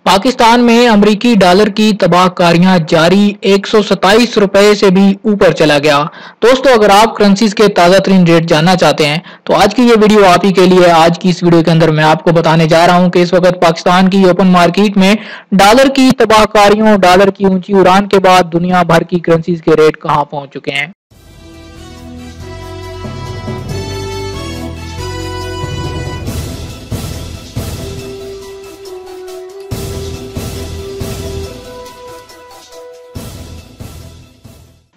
पाकिस्तान में अमरीकी डॉलर की तबाहकारियां जारी, 127 रुपए से भी ऊपर चला गया। दोस्तों, अगर आप करेंसीज के ताज़ा तरीन रेट जानना चाहते हैं तो आज की ये वीडियो आप ही के लिए। आज की इस वीडियो के अंदर मैं आपको बताने जा रहा हूं कि इस वक्त पाकिस्तान की ओपन मार्केट में डॉलर की तबाहकारियों, डॉलर की ऊंची उड़ान के बाद दुनिया भर की करेंसीज के रेट कहां पहुंच चुके हैं।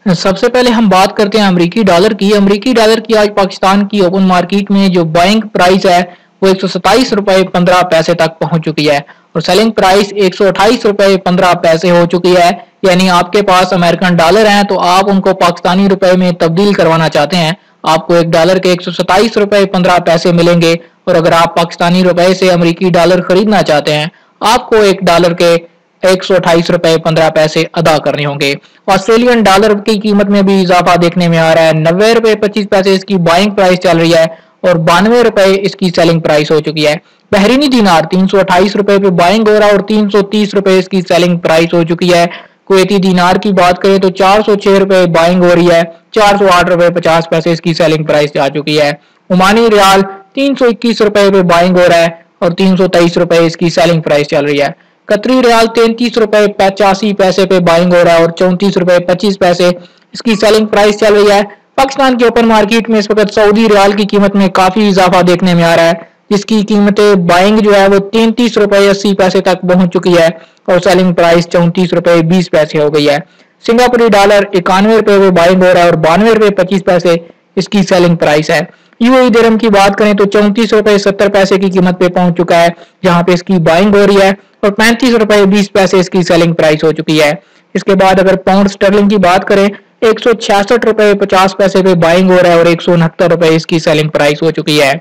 सबसे पहले हम बात करते हैं अमरीकी डॉलर की। अमरीकी डॉलर की आज पाकिस्तान की ओपन मार्केट में जो बाइंग प्राइस है वो 127 रुपए 15 पैसे तक पहुंच चुकी है और सेलिंग प्राइस 128 रुपए 15 पैसे हो चुकी है। यानी आपके पास अमेरिकन डॉलर हैं तो आप उनको पाकिस्तानी रुपए में तब्दील करवाना चाहते हैं, आपको एक डॉलर के 127 रुपए 15 पैसे मिलेंगे। और अगर आप पाकिस्तानी रुपए से अमरीकी डॉलर खरीदना चाहते हैं, आपको एक डॉलर के 128 रुपए 15 पैसे अदा करने होंगे। ऑस्ट्रेलियन डॉलर की कीमत में भी इजाफा देखने में आ रहा है। 90 रुपए 25 पैसे इसकी बाइंग प्राइस चल रही है और 92 रुपए इसकी सेलिंग प्राइस हो चुकी है। बहरीनी दिनार 328 रुपए पे बाइंग हो रहा है और 330 रुपए इसकी सेलिंग प्राइस हो चुकी है। कुवैती दिनार की बात करें तो 406 रुपए बाइंग हो रही है, 408 रुपए 50 पैसे इसकी सेलिंग प्राइस जा चुकी है। ओमानी रियाल 321 रुपए पे बाइंग हो रहा है और 323 रुपए इसकी सेलिंग प्राइस चल रही है। कतरी रियाल 33 रुपए 85 पैसे पे बाइंग हो रहा है और 34 रुपए 25 पैसे इसकी सेलिंग प्राइस चल रही है। पाकिस्तान की ओपन मार्केट में इस वक्त सऊदी रियाल की कीमत में काफी इजाफा देखने में आ रहा है, जिसकी कीमतें बाइंग जो है वो 33 रुपए 80 पैसे तक पहुंच चुकी है और सेलिंग प्राइस 34 रुपए 20 पैसे हो गई है। सिंगापुरी डॉलर 91 रुपए पे बाइंग हो रहा है और 92 रुपए 25 पैसे इसकी सेलिंग प्राइस है। यूएई दिरहम की बात करें तो 34 रुपए 70 पैसे की कीमत पे पहुंच चुका है, जहां पे इसकी बाइंग हो रही है और 35 रुपए 20 पैसे इसकी सेलिंग प्राइस हो चुकी है। इसके बाद अगर पाउंड स्टर्लिंग की बात करें 166 रुपए 50 पैसे पे बाइंग हो रहा है और 169 रुपए इसकी सेलिंग प्राइस हो चुकी है।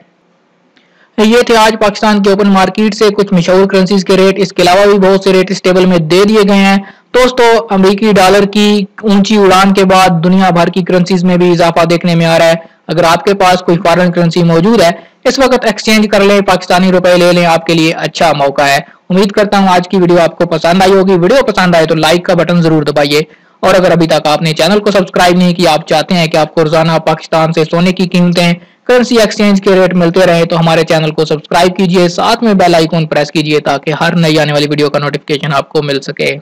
ये थे आज पाकिस्तान के ओपन मार्केट से कुछ मशहूर करेंसीज के रेट। इसके अलावा भी बहुत से रेट इस टेबल में दे दिए गए हैं। दोस्तों, अमेरिकी डॉलर की ऊंची उड़ान के बाद दुनिया भर की करेंसीज में भी इजाफा देखने में आ रहा है। अगर आपके पास कोई फॉरेन करेंसी मौजूद है, इस वक्त एक्सचेंज कर लें, पाकिस्तानी रुपए ले लें, आपके लिए अच्छा मौका है। उम्मीद करता हूं आज की वीडियो आपको पसंद आई होगी। वीडियो पसंद आए तो लाइक का बटन जरूर दबाइए और अगर अभी तक आपने चैनल को सब्सक्राइब नहीं किया, आप चाहते हैं कि आपको रोजाना पाकिस्तान से सोने की कीमतें, करेंसी एक्सचेंज के रेट मिलते रहे तो हमारे चैनल को सब्सक्राइब कीजिए, साथ में बेल आइकन प्रेस कीजिए ताकि हर नई आने वाली वीडियो का नोटिफिकेशन आपको मिल सके।